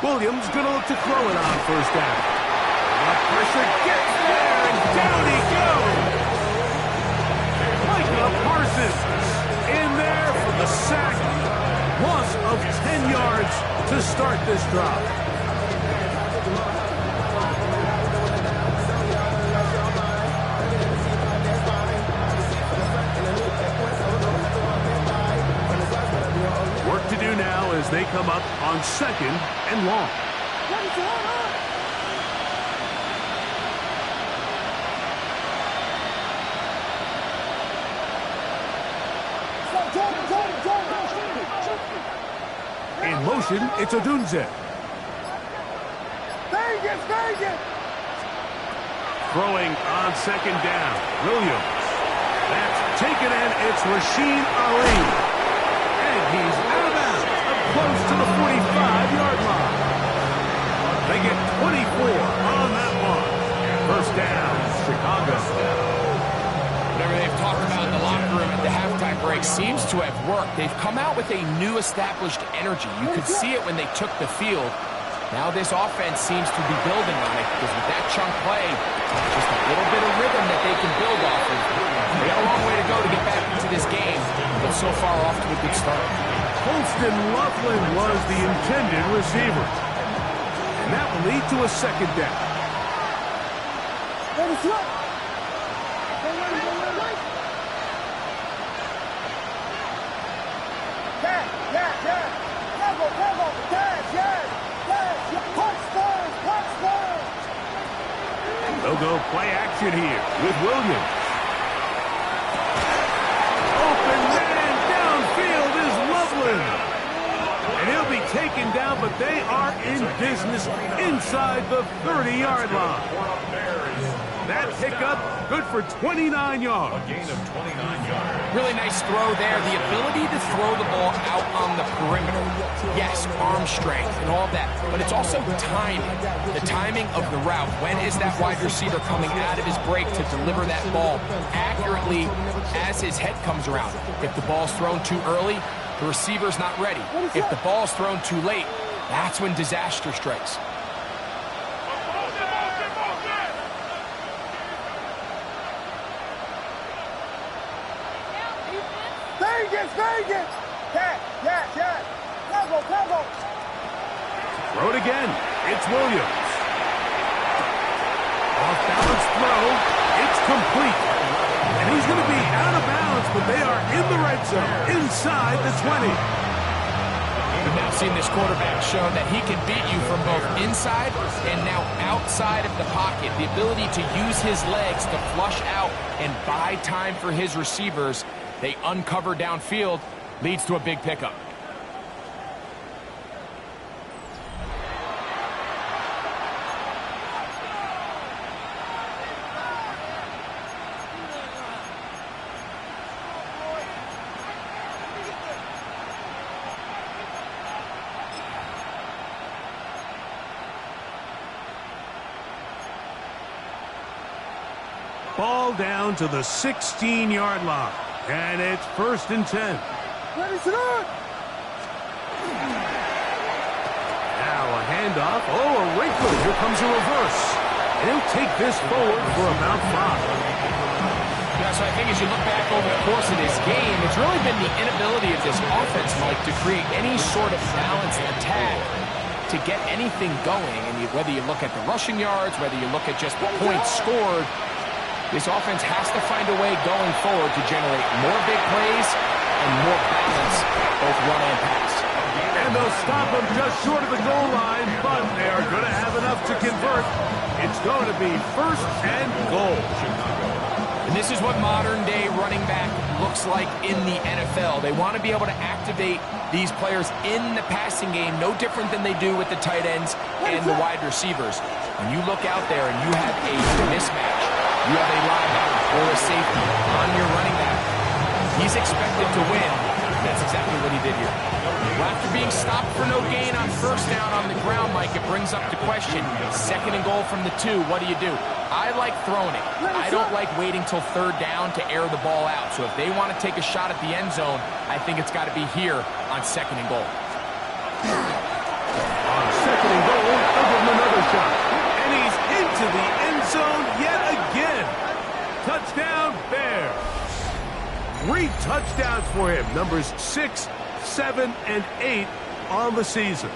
Williams going to look to throw it on first down. The pressure gets there, and down he goes. Micah Parsons in there for the sack. Loss of 10 yards to start this drive. Work to do now as they come up on 2nd and long. In motion, it's Odunze. Throwing on 2nd down. Williams. That's taken in. It's Rasheen Ali. And he's out of bounds, up close to the 45-yard line. They get 24 on that one. First down, Chicago. Whatever they've talked about in the locker room at the halftime break seems to have worked. They've come out with a new established energy. You could see it when they took the field. Now this offense seems to be building on it because with that chunk play, just a little bit of rhythm that they can build off of. They got a long way to go to get back into this game, but so far off to a good start. Holston Loughlin was the intended receiver. And that will lead to a 2nd down. They'll go play action here with Williams. Open man downfield is Loughlin. And he'll be taken down, but they are in business inside the 30-yard line. That pickup, good for 29 yards. A gain of 29 yards. Really nice throw there. The ability to throw the ball out on the perimeter. Yes, arm strength and all that, but it's also timing. The timing of the route. When is that wide receiver coming out of his break to deliver that ball accurately as his head comes around? If the ball's thrown too early, the receiver's not ready. If the ball's thrown too late, that's when disaster strikes. Throw it again. It's Williams. Off-balance throw. It's complete. And he's going to be out of bounds, but they are in the red zone, inside the 20. We've now seen this quarterback show that he can beat you from both inside and now outside of the pocket. The ability to use his legs to flush out and buy time for his receivers. They uncover downfield, leads to a big pickup. Ball down to the 16-yard line. And it's 1st and 10. Ready, sit on. Now a handoff. Oh, a wrinkle. Here comes a reverse. And he'll take this forward for about 5. Yeah, so I think as you look back over the course of this game, it's really been the inability of this offense, Mike, to create any sort of balanced attack to get anything going. And whether you look at the rushing yards, whether you look at just the points scored, this offense has to find a way going forward to generate more big plays and more balance, both run and pass. And they'll stop them just short of the goal line, but they are going to have enough to convert. It's going to be 1st and goal. And this is what modern-day running back looks like in the NFL. They want to be able to activate these players in the passing game, no different than they do with the tight ends and the wide receivers. When you look out there and you have a mismatch, you have a linebacker or a safety on your running back, he's expected to win. That's exactly what he did here. Well, after being stopped for no gain on 1st down on the ground, Mike, it brings up the question, 2nd and goal from the 2, what do you do? I like throwing it. I don't like waiting till 3rd down to air the ball out. So if they want to take a shot at the end zone, I think it's got to be here on 2nd and goal. On 2nd and goal, they'll give him another shot. And he's into the end zone yet again. Touchdown, Bears. 3 touchdowns for him. Numbers 6, 7, and 8 on the season.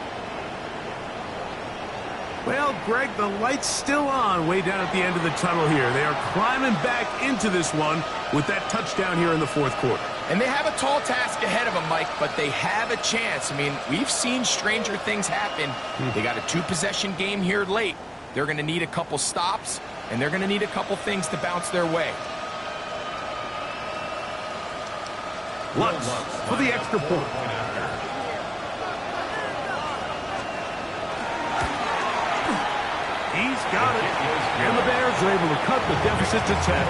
Well, Greg, the light's still on way down at the end of the tunnel here. They are climbing back into this one with that touchdown here in the 4th quarter. And they have a tall task ahead of them, Mike, but they have a chance. I mean, we've seen stranger things happen. They got a 2-possession game here late. They're going to need a couple stops, and they're going to need a couple things to bounce their way. Lutz for the extra point. He's got it. And the Bears are able to cut the deficit to 10.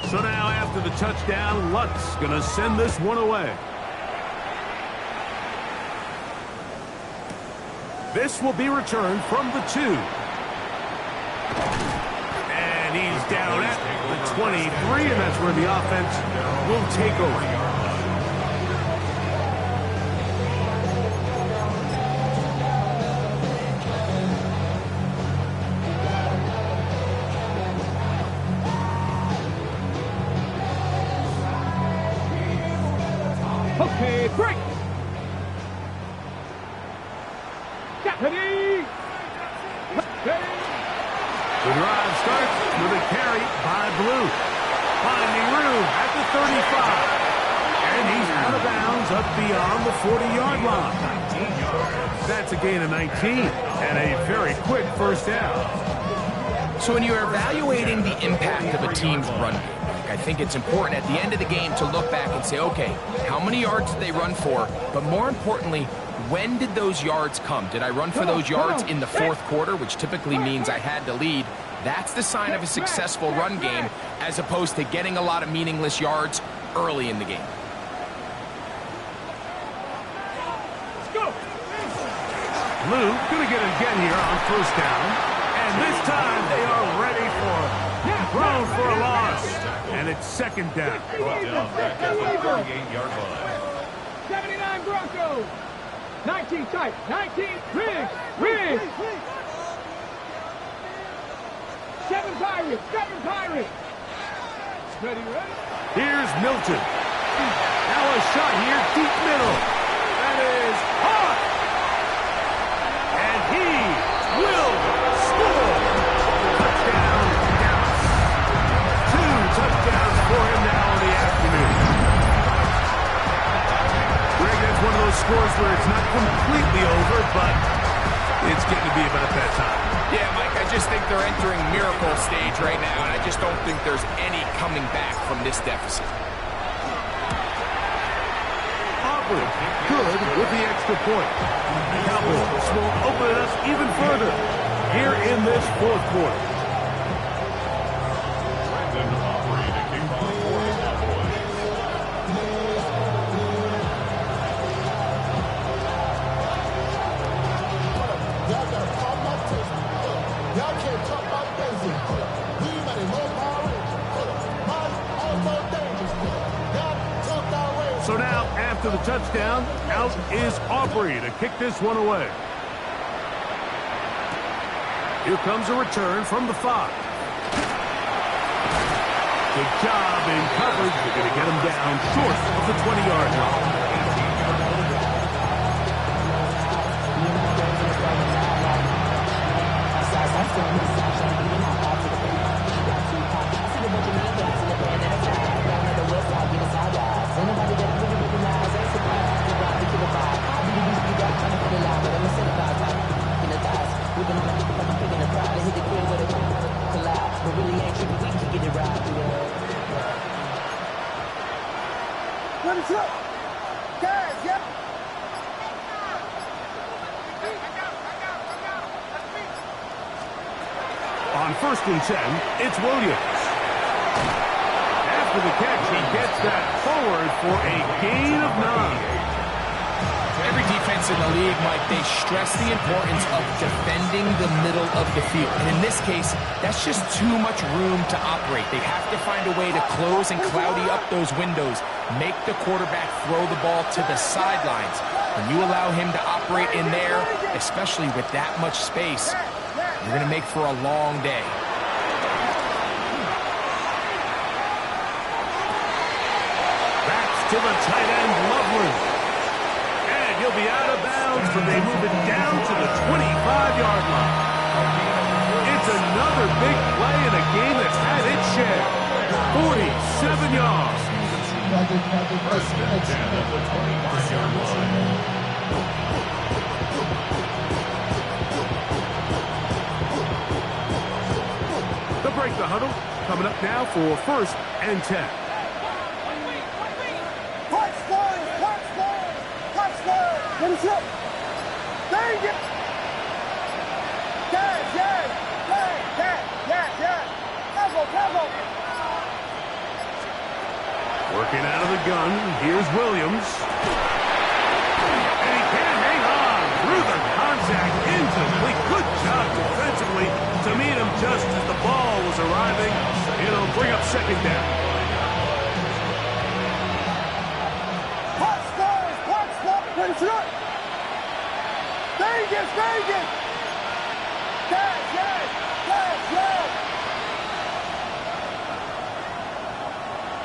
So now after the touchdown, Lutz going to send this one away. This will be returned from the 2. And he's down at the 23, and that's where the offense will take over. Okay, break. Ready. The drive starts with a carry by Blue. Finding room at the 35. And he's out of bounds up beyond the 40-yard line. That's a gain of 19 and a very quick 1st down. So when you're evaluating the impact of a team's run game, I think it's important at the end of the game to look back and say, okay, how many yards did they run for? But more importantly, when did those yards come? Did I run for those yards in the 4th quarter, which typically means I had to lead? That's the sign of a successful run game, as opposed to getting a lot of meaningless yards early in the game. Blue going to get it again here on 1st down. And this time they are ready for thrown for a loss. And it's 2nd down. Brought down back at the 38-yard line. 79 Broncos. 19 tight. 19 Riggs. 7 Pirates. Ready. Here's Milton. Now a shot here, deep middle. That is hot. And he will score. Touchdown, Dallas. 2 touchdowns for him now in the afternoon. Greg, that's one of those scores where it's not completely over, but it's getting to be about that time. Yeah, Mike, I just think they're entering miracle stage right now, and I just don't think there's any coming back from this deficit. Up coverage. Good with the extra point. The Cowboys will open it up even further here in this fourth quarter. So now, after the touchdown, out is Aubrey to kick this one away. Here comes a return from the 5. Good job in coverage. They're going to get him down short of the 20-yard line. On 1st and 10, it's Williams. After the catch, he gets that forward for a gain of 9. Every defense in the league, Mike, they stress the importance of defending the middle of the field. And in this case, that's just too much room to operate. They have to find a way to close and cloudy up those windows, make the quarterback throw the ball to the sidelines. When you allow him to operate in there, especially with that much space, you're going to make for a long day. Backs to the tight end, Loveland. And he'll be out of bounds, but they move it down to the 25-yard line. It's another big play in a game that's had its share. 47 yards. First and 10 at the 25-yard line. They'll break the huddle. Coming up now for 1st and 10. Let us up. There you go. Working out of the gun. Here's Williams. And he can't hang on through the contact. Incomplete. Good job defensively to meet him just as the ball was arriving. It'll bring up 2nd down. Vegas!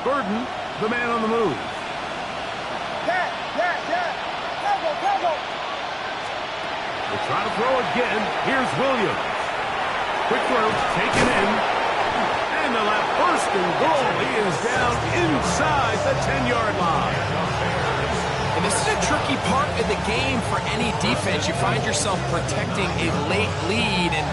Burden, the man on the move. We'll try to throw again. Here's Williams. Quick throw, taken in. And they'll have 1st and goal. He is down inside the 10-yard line. And this is a tricky part of the game for any defense. You find yourself protecting a late lead, and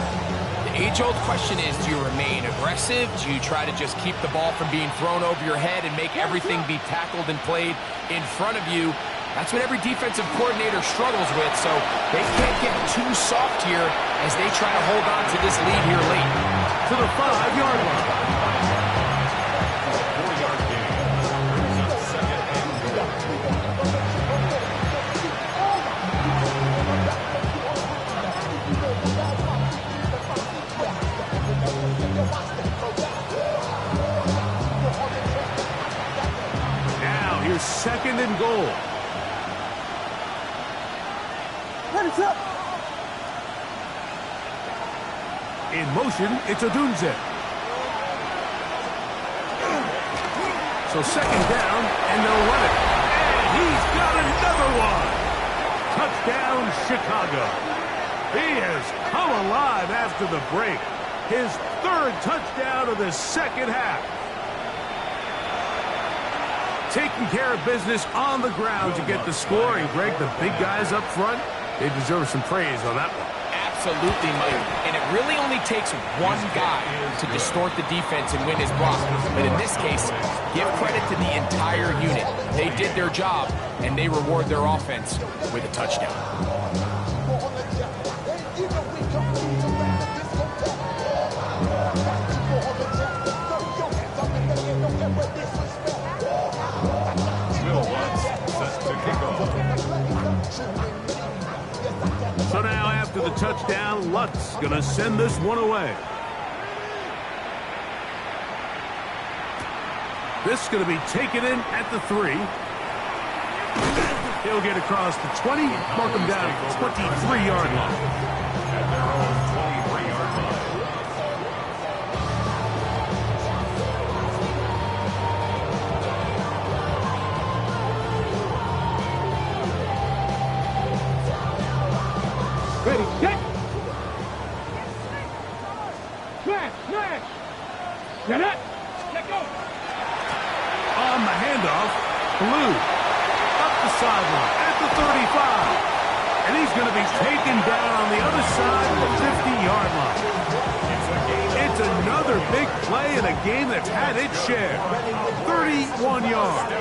the age-old question is, do you remain aggressive? Do you try to just keep the ball from being thrown over your head and make everything be tackled and played in front of you? That's what every defensive coordinator struggles with, so they can't get too soft here as they try to hold on to this lead here late. To the 5-yard line. Now here's 2nd and goal. Up. In motion, it's Odunze. So 2nd down, and they'll run it. And he's got another one. Touchdown, Chicago. He has come alive after the break. His 3rd touchdown of the 2nd half. Taking care of business on the ground to get the score. And, Greg, the big guys up front, they deserve some praise on that one. Absolutely, Mike. And it really only takes one guy to distort the defense and win his block. But in this case, give credit to the entire unit. They did their job, and they reward their offense with a touchdown. So now after the touchdown, Luck's going to send this one away. This is going to be taken in at the 3. He'll get across the 20, mark him down at the 23-yard line. At their own 23-yard line. Ready, set. Smash, smash. Set up. Let go. On the handoff, Blue up the sideline at the 35. And he's going to be taken down on the other side of the 50-yard line. It's another big play in a game that's had its share. 31 yards.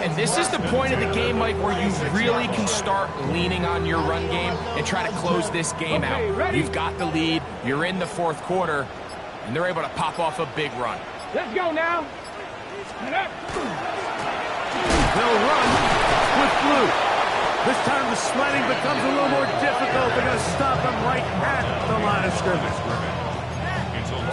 And this is the point of the game, Mike, where you really can start leaning on your run game and try to close this game out. You've got the lead, you're in the fourth quarter, and they're able to pop off a big run. Let's go now. They'll run with Blue. This time the sliding becomes a little more difficult. They're going to stop him right at the line of scrimmage.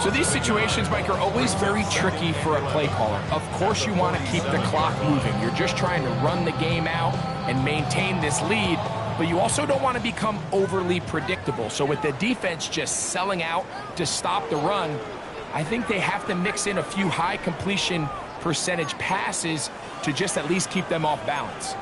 So these situations, Mike, are always very tricky for a play caller. Of course you want to keep the clock moving. You're just trying to run the game out and maintain this lead, but you also don't want to become overly predictable. So with the defense just selling out to stop the run, I think they have to mix in a few high completion percentage passes to just at least keep them off balance.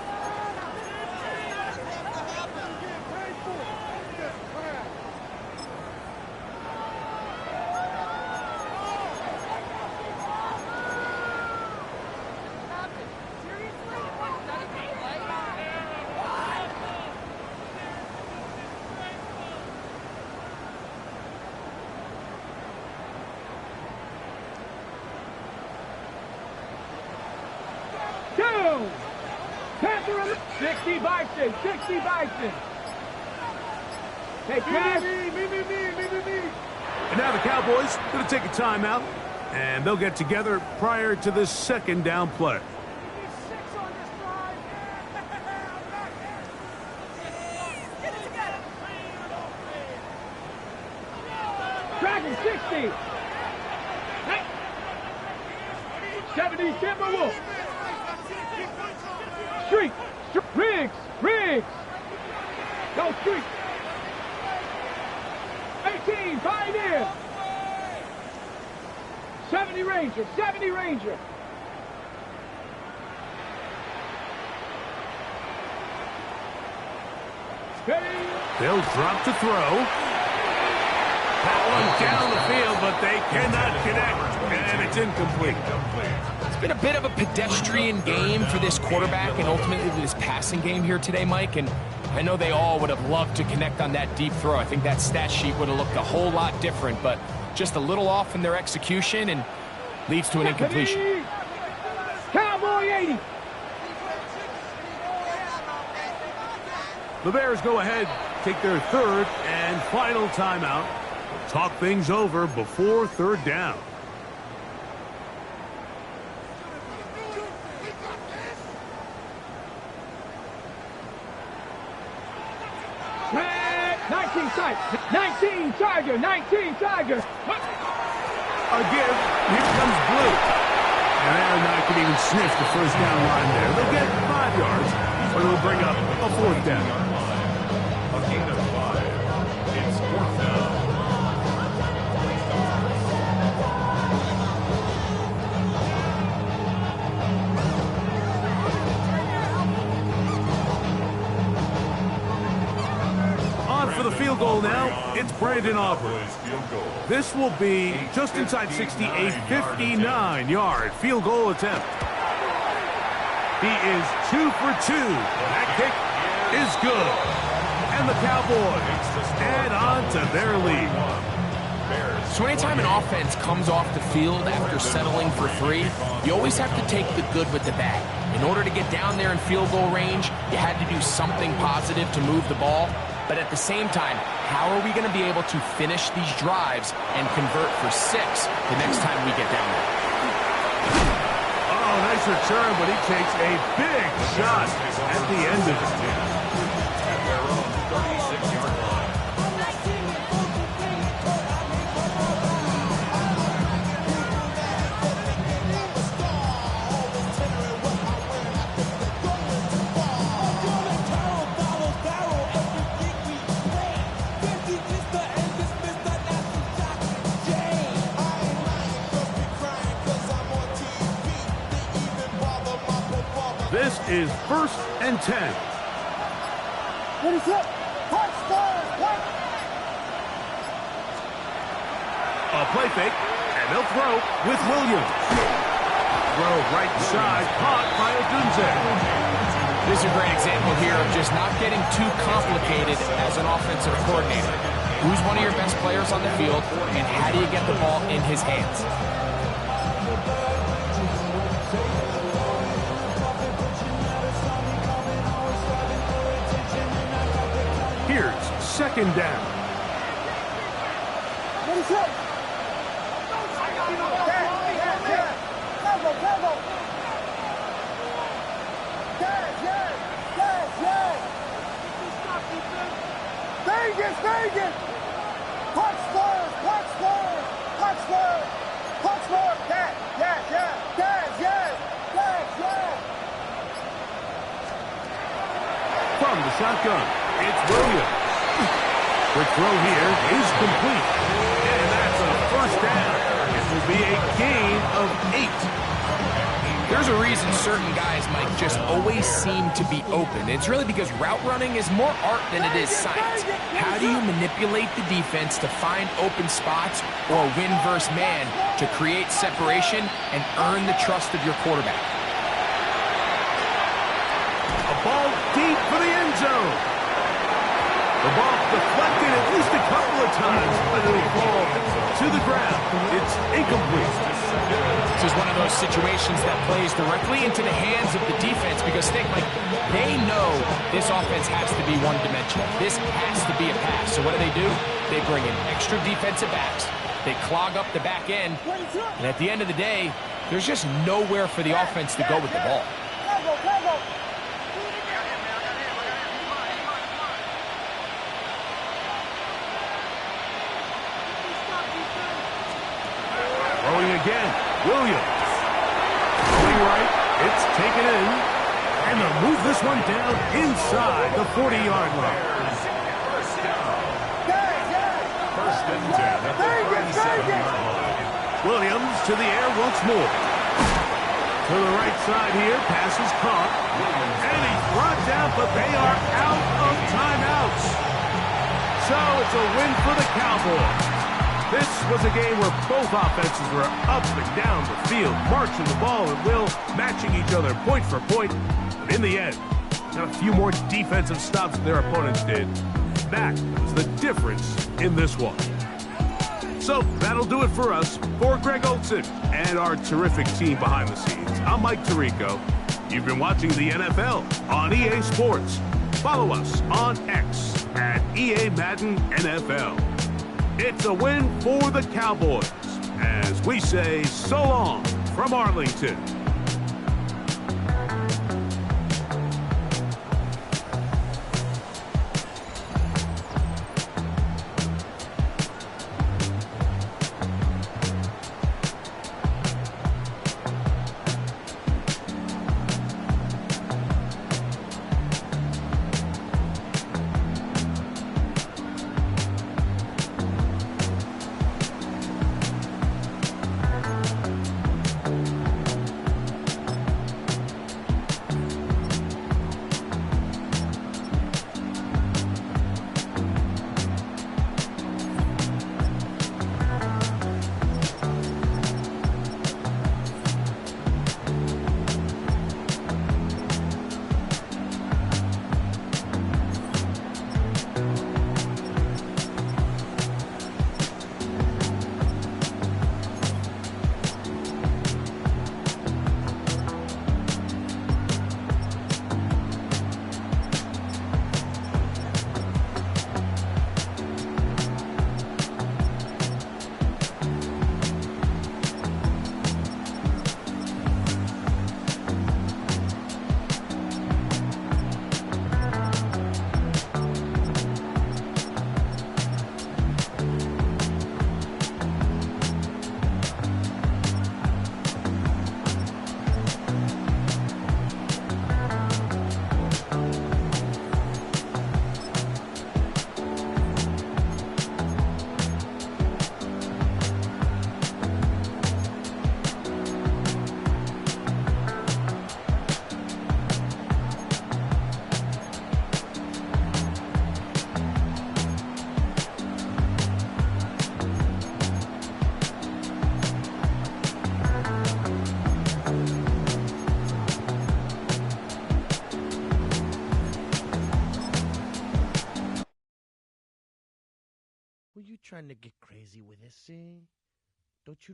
Panther 60 Bison, 60 Bison. Hey, pass. And now the Cowboys going to take a timeout, and they'll get together prior to this second down play. Dragon 60. 70 Timberwolf. Street. Riggs. Riggs. Go Street. 18. Pioneer. 70 Ranger. 70 Ranger. They'll drop to throw. That one down the field, but they cannot connect, and it's incomplete. It's been a bit of a pedestrian game for this quarterback and ultimately this passing game here today, Mike, and I know they all would have loved to connect on that deep throw. I think that stat sheet would have looked a whole lot different, but just a little off in their execution and leads to an incompletion. Cowboy 80. The Bears go ahead, take their third and final timeout. Talk things over before third down. Red, 19 Tiger, 19 Tiger, 19 Tiger. A give, here comes Blue. And Aaron Knight can even sniff the first down line there. They'll get 5 yards, but it'll bring up a fourth down. A gain of 5. It's fourth down. On for the field goal now, it's Brandon Aubrey. This will be just inside 60, a 59-yard field goal attempt. He is 2 for 2. That kick is good. And the Cowboys. Add on to their lead. So anytime an offense comes off the field after settling for 3, you always have to take the good with the bad. In order to get down there in field goal range, you had to do something positive to move the ball. But at the same time, how are we going to be able to finish these drives and convert for 6 the next time we get down there? Oh, nice return, but he takes a big shot at the end of it. At their own 36-yard line. This is 1st and 10. What is it? Touchdown! What? A play fake, and they'll throw with Williams. Throw right side, caught by Odunze. This is a great example here of just not getting too complicated as an offensive coordinator. Who's one of your best players on the field, and how do you get the ball in his hands? Here's 2nd down. What is it? Vegas! Punch forward! From the shotgun, it's Williams. The throw here is complete. And that's a 1st down. It will be a gain of 8. There's a reason certain guys might just always seem to be open. It's really because route running is more art than it is science. How do you manipulate the defense to find open spots or win versus man to create separation and earn the trust of your quarterback? A ball deep for the end zone. The ball deflected at least a couple of times, but it'll fall to the ground. It's incomplete. This is one of those situations that plays directly into the hands of the defense because think, like, they know this offense has to be one-dimensional. This has to be a pass. So what do? They bring in extra defensive backs. They clog up the back end. And at the end of the day, there's just nowhere for the offense to go with the ball. Throwing again, Williams. Throwing right, it's taken in. And they'll move this one down inside the 40-yard line. First and 10 at the 37-yard line. Williams to the air once more. To the right side here, pass is caught. And he's brought down, but they are out of timeouts. So it's a win for the Cowboys. This was a game where both offenses were up and down the field, marching the ball at will, matching each other point for point. But in the end, got a few more defensive stops than their opponents did. That was the difference in this one. So that'll do it for us. For Greg Olson and our terrific team behind the scenes, I'm Mike Tirico. You've been watching the NFL on EA Sports. Follow us on X at EA Madden NFL. It's a win for the Cowboys as we say so long from Arlington. trying to get crazy with this, see? Don't you